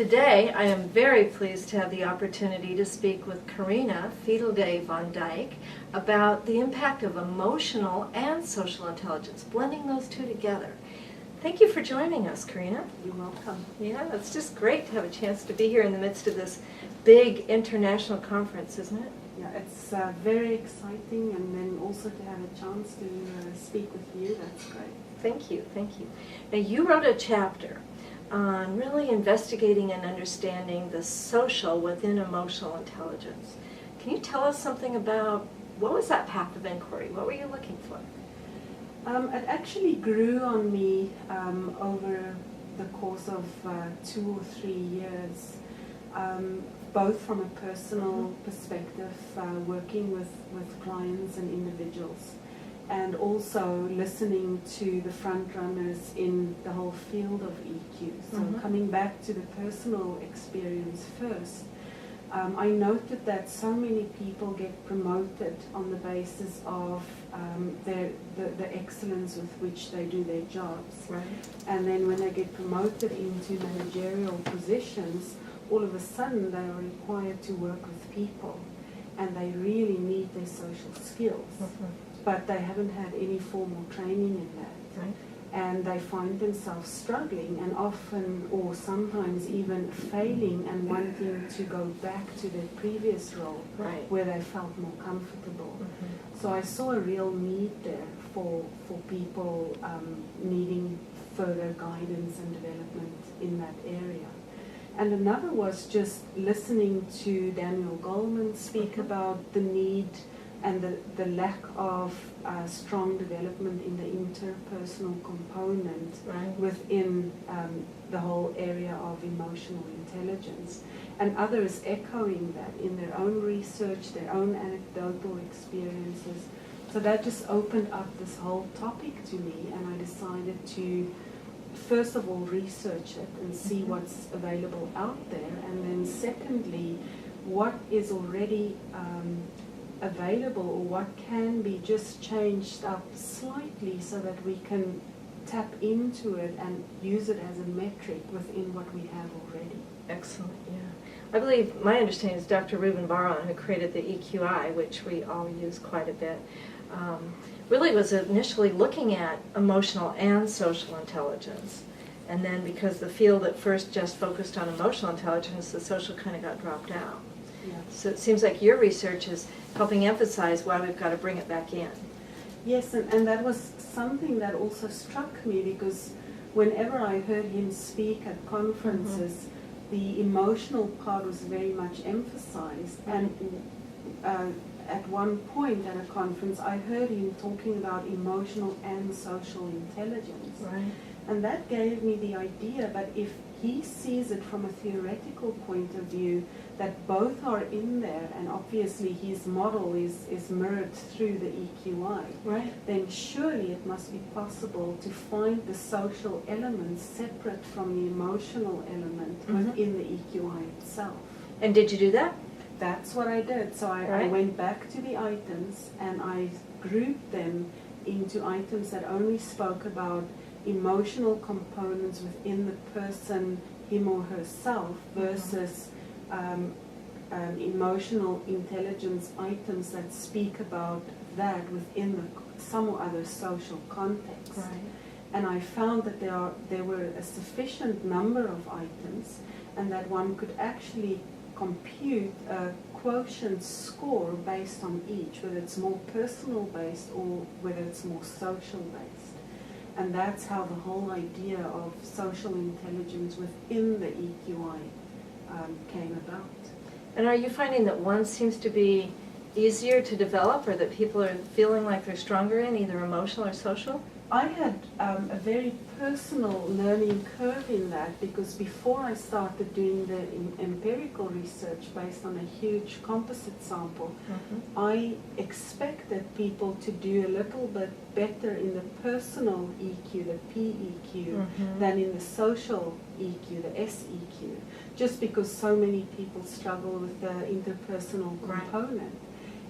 Today, I am very pleased to have the opportunity to speak with Carina Fiedeldey-Van Dijk about the impact of emotional and social intelligence, blending those two together. Thank you for joining us, Carina. You're welcome. Yeah, it's just great to have a chance to be here in the midst of this big international conference, isn't it? Yeah, it's very exciting, and then also to have a chance to speak with you, that's great. Thank you, thank you. Now, you wrote a chapter on really investigating and understanding the social within emotional intelligence. Can you tell us something about, what was that path of inquiry? What were you looking for? It actually grew on me over the course of 2 or 3 years, both from a personal perspective, working with clients and individuals, and also listening to the front runners in the whole field of EQ. So coming back to the personal experience first, I noted that so many people get promoted on the basis of the excellence with which they do their jobs. Right. And then when they get promoted into managerial positions, all of a sudden they are required to work with people, and they really need their social skills. But they haven't had any formal training in that. Right. And they find themselves struggling, and often or sometimes even failing and wanting to go back to their previous role, Right. where they felt more comfortable. So I saw a real need there for people needing further guidance and development in that area. And another was just listening to Daniel Goleman speak about the need and the lack of strong development in the interpersonal component within the whole area of emotional intelligence. And others echoing that in their own research, their own anecdotal experiences. So that just opened up this whole topic to me, and I decided to first of all research it and see what's available out there, and then secondly, what is already available, or what can be just changed up slightly so that we can tap into it and use it as a metric within what we have already. Excellent, yeah. I believe, my understanding is Dr. Reuben Baron, who created the EQI, which we all use quite a bit, really was initially looking at emotional and social intelligence. And then because the field at first just focused on emotional intelligence, the social kind of got dropped out. Yeah. So it seems like your research is helping emphasize why we've got to bring it back in. Yes, and that was something that also struck me, because whenever I heard him speak at conferences, the emotional part was very much emphasized. And at one point at a conference, I heard him talking about emotional and social intelligence. Right. And that gave me the idea that if he sees it from a theoretical point of view, that both are in there, and obviously his model is mirrored through the EQI, then surely it must be possible to find the social elements separate from the emotional element within the EQI itself. And did you do that? That's what I did. So I went back to the items, and I grouped them into items that only spoke about emotional components within the person, him or herself, versus emotional intelligence items that speak about that within some or other social context. And I found that there were a sufficient number of items, and that one could actually compute a quotient score based on each, whether it's more personal based or whether it's more social based. And that's how the whole idea of social intelligence within the EQI came about. And are you finding that one seems to be easier to develop, or that people are feeling like they're stronger in, either emotional or social? I had a very personal learning curve in that, because before I started doing the empirical research based on a huge composite sample, I expected people to do a little bit better in the personal EQ, the PEQ, than in the social EQ, the SEQ, just because so many people struggle with the interpersonal component.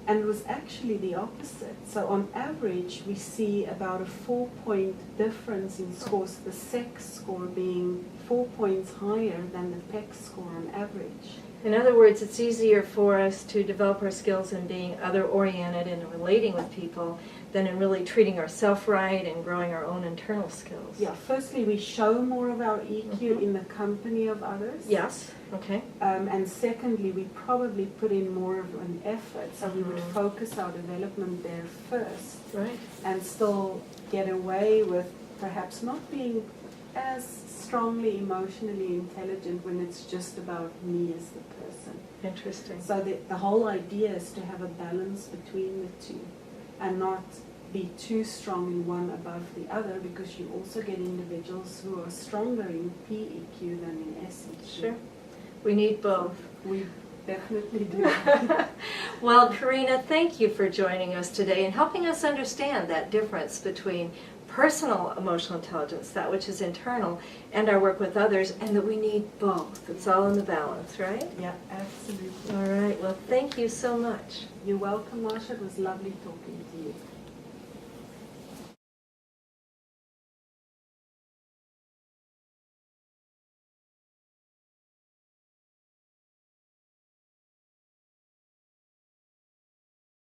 And it was actually the opposite. So on average, we see about a 4-point difference in scores, the sex score being 4 points higher than the PEC score on average. In other words, it's easier for us to develop our skills in being other-oriented and relating with people than in really treating ourselves right and growing our own internal skills. Yeah, firstly, we show more of our EQ in the company of others. Yes, okay. And secondly, we probably put in more of an effort, so we would focus our development there first. Right. And still get away with perhaps not being as strongly emotionally intelligent when it's just about me as the person. Interesting. So the whole idea is to have a balance between the two and not be too strong in one above the other, because you also get individuals who are stronger in PEQ than in SEQ. Sure. We need both. We definitely do. Well, Carina, thank you for joining us today and helping us understand that difference between personal emotional intelligence, that which is internal, and our work with others, and that we need both. It's all in the balance, right? Yeah, absolutely. All right. Well, thank you so much. You're welcome, Marcia. It was lovely talking to you.